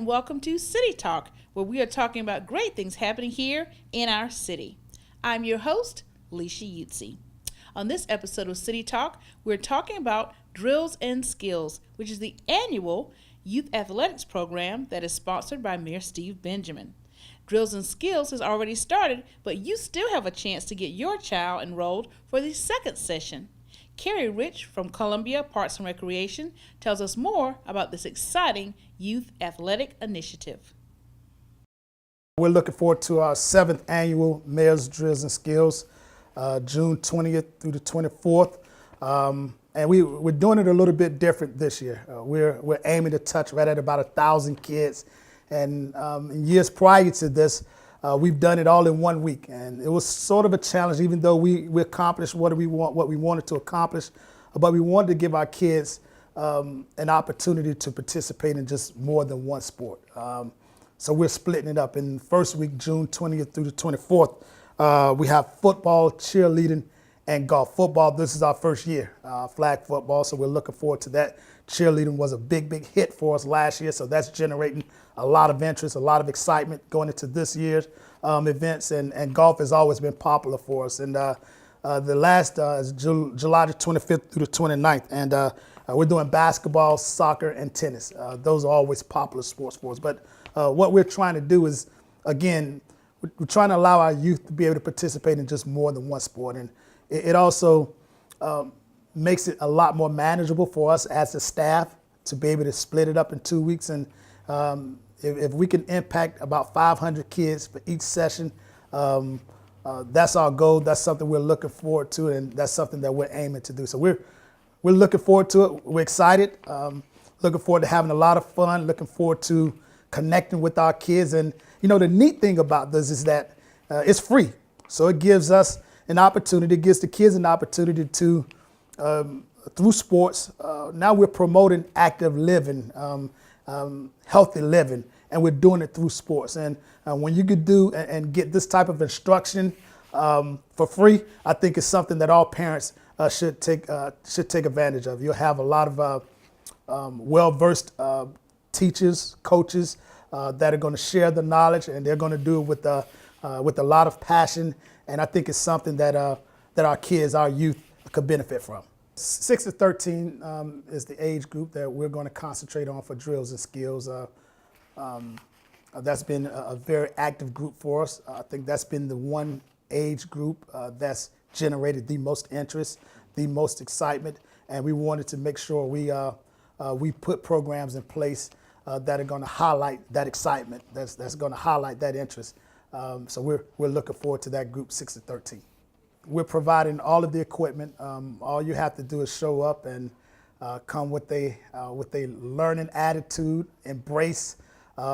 Welcome to City Talk, where we are talking about great things happening here in our city. I'm your host, Leisha Utsi. On this episode of City Talk, we're talking about Drills and Skills, which is the annual youth athletics program that is sponsored by Mayor Steve Benjamin. Drills and Skills has already started, but you still have a chance to get your child enrolled for the second session. Carey Rich from Columbia Parks and Recreation tells us more about this exciting youth athletic initiative. We're looking forward to our 7th annual Mayor's Drills and Skills, June 20th through the 24th. And we're doing it a little bit different this year. We're aiming to touch right at about 1,000 kids. And in years prior to this, we've done it all in 1 week, and it was sort of a challenge, even though we accomplished what we wanted to accomplish, but we wanted to give our kids an opportunity to participate in just more than one sport. So we're splitting it up. In the first week, June 20th through the 24th, we have football, cheerleading, and golf. Football, this is our first year, flag football, so we're looking forward to that. Cheerleading was a big hit for us last year, so that's generating a lot of interest, a lot of excitement going into this year's events, and golf has always been popular for us. And the last is July the 25th through the 29th, and we're doing basketball, soccer, and tennis. Those are always popular sports for us. But what we're trying to do is, again, we're trying to allow our youth to be able to participate in just more than one sport. And it also makes it a lot more manageable for us as a staff to be able to split it up in 2 weeks. And if we can impact about 500 kids for each session, that's our goal. That's something we're looking forward to, and that's something that we're aiming to do. So we're looking forward to it. We're excited. Looking forward to having a lot of fun. Looking forward to connecting with our kids. And you know, the neat thing about this is that it's free. So it gives us an opportunity. It gives the kids an opportunity to, through sports. Now we're promoting active living. Healthy living, and we're doing it through sports. And when you could do and get this type of instruction for free, I think it's something that all parents should take advantage of. You'll have a lot of well-versed teachers, coaches that are going to share the knowledge, and they're going to do it with a lot of passion. And I think it's something that our kids, our youth, could benefit from. 6 to 13 is the age group that we're going to concentrate on for drills and skills. That's been a very active group for us. I think that's been the one age group that's generated the most interest, the most excitement, and we wanted to make sure we put programs in place that are going to highlight that excitement, that's going to highlight that interest. So we're looking forward to that group, 6 to 13. We're providing all of the equipment. All you have to do is show up and come with a learning attitude, embrace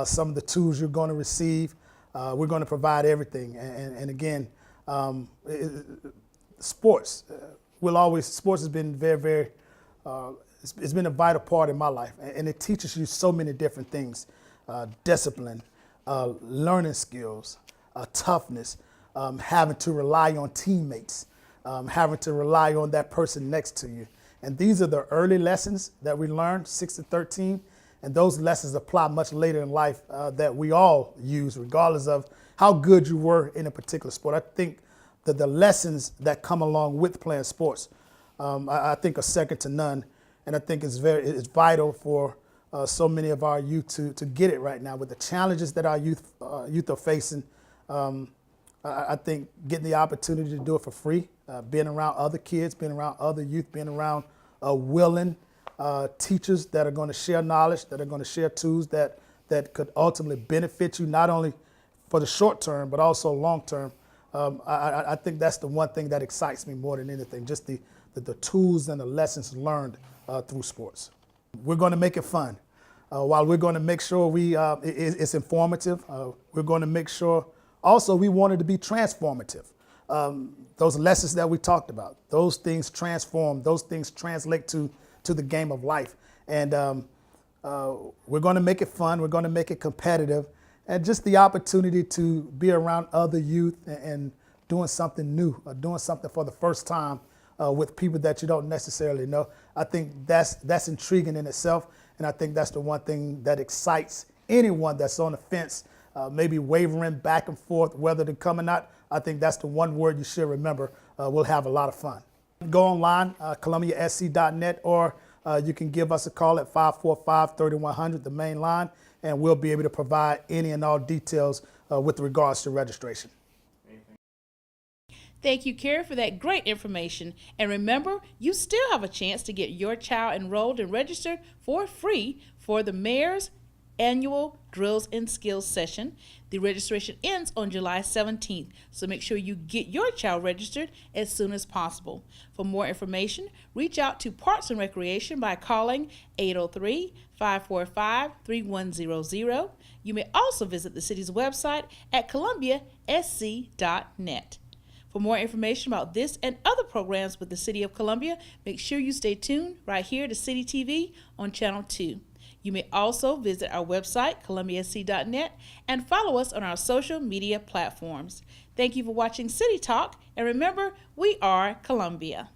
some of the tools you're going to receive. We're going to provide everything. And again, sports. Sports has been very, it's been a vital part in my life. And it teaches you so many different things. Discipline, learning skills, toughness, having to rely on teammates, having to rely on that person next to you. And these are the early lessons that we learn, 6 to 13, and those lessons apply much later in life that we all use, regardless of how good you were in a particular sport. I think that the lessons that come along with playing sports, I think are second to none, and I think it's vital for so many of our youth to get it right now with the challenges that our youth are facing. I think getting the opportunity to do it for free, being around other kids, being around other youth, being around willing teachers that are going to share knowledge, that are going to share tools that could ultimately benefit you, not only for the short term, but also long term. I think that's the one thing that excites me more than anything, just the tools and the lessons learned through sports. We're going to make it fun. While we're going to make sure it's informative, we're going to make sure also we want it to be transformative. Those lessons that we talked about, those things transform, those things translate to the game of life. And we're going to make it fun, we're going to make it competitive, and just the opportunity to be around other youth and doing something new, or doing something for the first time with people that you don't necessarily know. I think that's intriguing in itself, and I think that's the one thing that excites anyone that's on the fence, maybe wavering back and forth whether to come or not, I think that's the one word you should remember. We'll have a lot of fun. Go online, columbiasc.net, or you can give us a call at 545-3100, the main line, and we'll be able to provide any and all details with regards to registration. Thank you, Carey, for that great information. And remember, you still have a chance to get your child enrolled and registered for free for the Mayor's annual Drills and Skills session. The registration ends on July 17th, so make sure you get your child registered as soon as possible. For more information, reach out to Parks and Recreation by calling 803-545-3100. You may also visit the city's website at columbiasc.net. For more information about this and other programs with the City of Columbia, make sure you stay tuned right here to City TV on Channel 2. You may also visit our website, columbiasc.net, and follow us on our social media platforms. Thank you for watching City Talk, and remember, we are Columbia.